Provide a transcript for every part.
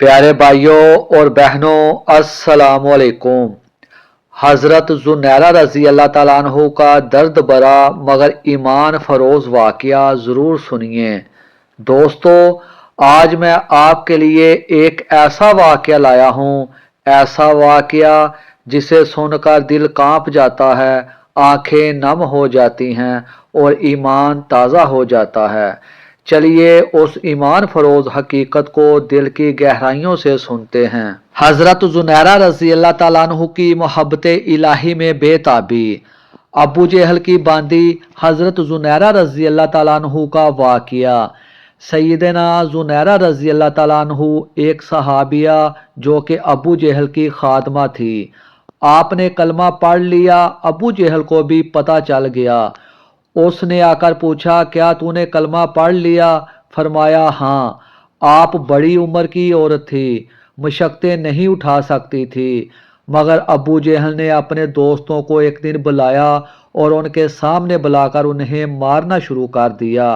प्यारे भाइयों और बहनों, अस्सलाम वालेकुम। हज़रत ज़ुनैरा रज़ी अल्लाह ताला अन्हु का दर्द भरा मगर ईमान फरोज़ वाक़या ज़रूर सुनिए। दोस्तों, आज मैं आपके लिए एक ऐसा वाक़या लाया हूँ, ऐसा वाक़या जिसे सुनकर दिल कांप जाता है, आंखें नम हो जाती हैं और ईमान ताज़ा हो जाता है। चलिए उस ईमान फरोज हकीकत को दिल की गहराइयों से सुनते हैं। हजरत जुनैरा रजी अल्लाह ताला अन्हु की मोहब्बत इलाही में बेताबी। अबू जहल की बांदी हजरत जुनैरा रजी अल्लाह ताला अन्हु का वाक़या। सैयदना जुनैरा रजी अल्लाह ताला अन्हु एक सहाबिया जो कि अबू जहल की खादमा थी। आपने कलमा पढ़ लिया, अबू जहल को भी पता चल गया। उसने आकर पूछा, क्या तूने कलमा पढ़ लिया? फरमाया, हाँ। आप बड़ी उम्र की औरत थी, मशक्क़तें नहीं उठा सकती थी। मगर अबू जहल ने अपने दोस्तों को एक दिन बुलाया और उनके सामने बुलाकर उन्हें मारना शुरू कर दिया,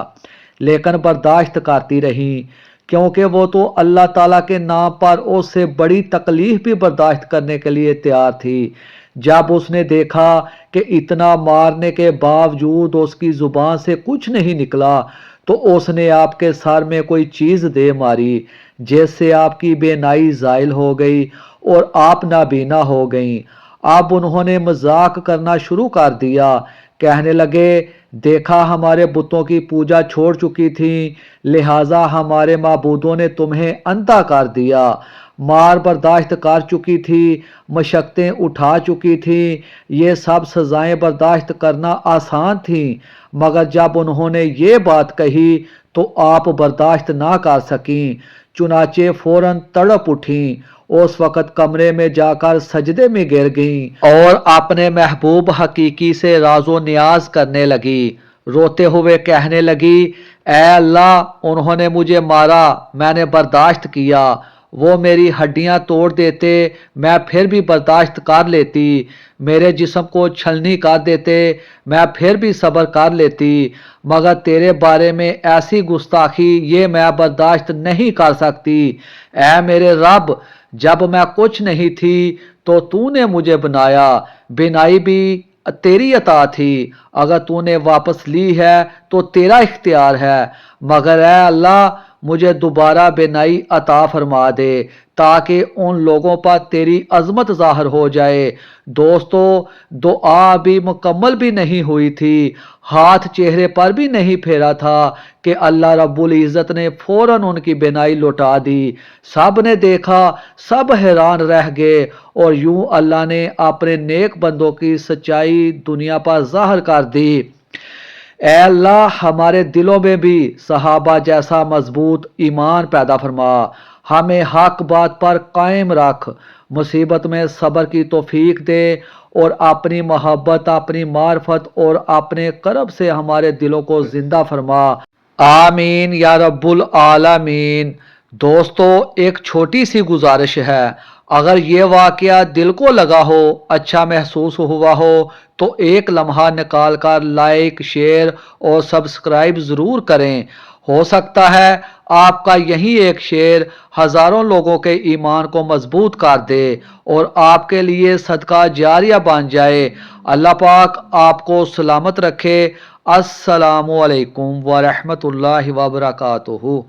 लेकिन बर्दाश्त करती रही, क्योंकि वो तो अल्लाह ताला के नाम पर उससे बड़ी तकलीफ भी बर्दाश्त करने के लिए तैयार थी। जब उसने देखा कि इतना मारने के बावजूद उसकी जुबान से कुछ नहीं निकला, तो उसने आपके सर में कोई चीज दे मारी, जिससे आपकी बेनाई जायल हो गई और आप नाबीना हो गई। अब उन्होंने मजाक करना शुरू कर दिया, कहने लगे, देखा हमारे बुतों की पूजा छोड़ चुकी थी, लिहाजा हमारे माबूदों ने तुम्हें अंधा कर दिया। मार बर्दाश्त कर चुकी थी, मशक्क़तें उठा चुकी थी, ये सब सज़ाएं बर्दाश्त करना आसान थी, मगर जब उन्होंने ये बात कही तो आप बर्दाश्त ना कर सकीं, चुनाचे फौरन तड़प उठीं। उस वक़्त कमरे में जाकर सजदे में गिर गईं और अपने महबूब हकीकी से राजो नियाज करने लगी। रोते हुए कहने लगी, ऐ अल्लाह, उन्होंने मुझे मारा, मैंने बर्दाश्त किया। वो मेरी हड्डियां तोड़ देते, मैं फिर भी बर्दाश्त कर लेती। मेरे जिस्म को छलनी कर देते, मैं फिर भी सब्र कर लेती। मगर तेरे बारे में ऐसी गुस्ताखी, ये मैं बर्दाश्त नहीं कर सकती। ऐ मेरे रब, जब मैं कुछ नहीं थी तो तूने मुझे बनाया, बिनाई भी तेरी अता थी। अगर तूने वापस ली है तो तेरा इख्तियार है, मगर ऐ अल्लाह, मुझे दोबारा बेनाई अता फरमा दे, ताकि उन लोगों पर तेरी अजमत जाहिर हो जाए। दोस्तों, दुआ अभी मुकम्मल भी नहीं हुई थी, हाथ चेहरे पर भी नहीं फेरा था कि अल्लाह रब्बुल इज़्ज़त ने फौरन उनकी बेनाई लौटा दी। सब ने देखा, सब हैरान रह गए और यूं अल्लाह ने अपने नेक बंदों की सच्चाई दुनिया पर जाहिर कर दी। ऐ अल्लाह, हमारे दिलों में भी सहाबा जैसा मजबूत ईमान पैदा फरमा, हमें हक बात पर कायम रख, मुसीबत में सब्र की तौफीक दे और अपनी मोहब्बत, अपनी मार्फत और अपने करब से हमारे दिलों को जिंदा फरमा। आमीन या रब्बुल आलमीन। दोस्तों, एक छोटी सी गुजारिश है, अगर ये वाकया दिल को लगा हो, अच्छा महसूस हुआ हो, तो एक लम्हा निकाल कर लाइक, शेयर और सब्सक्राइब ज़रूर करें। हो सकता है आपका यही एक शेयर हज़ारों लोगों के ईमान को मजबूत कर दे और आपके लिए सदका जारिया बन जाए। अल्लाह पाक आपको सलामत रखे। अस्सलामु अलैकुम व रहमतुल्लाहि व बरकातुहू।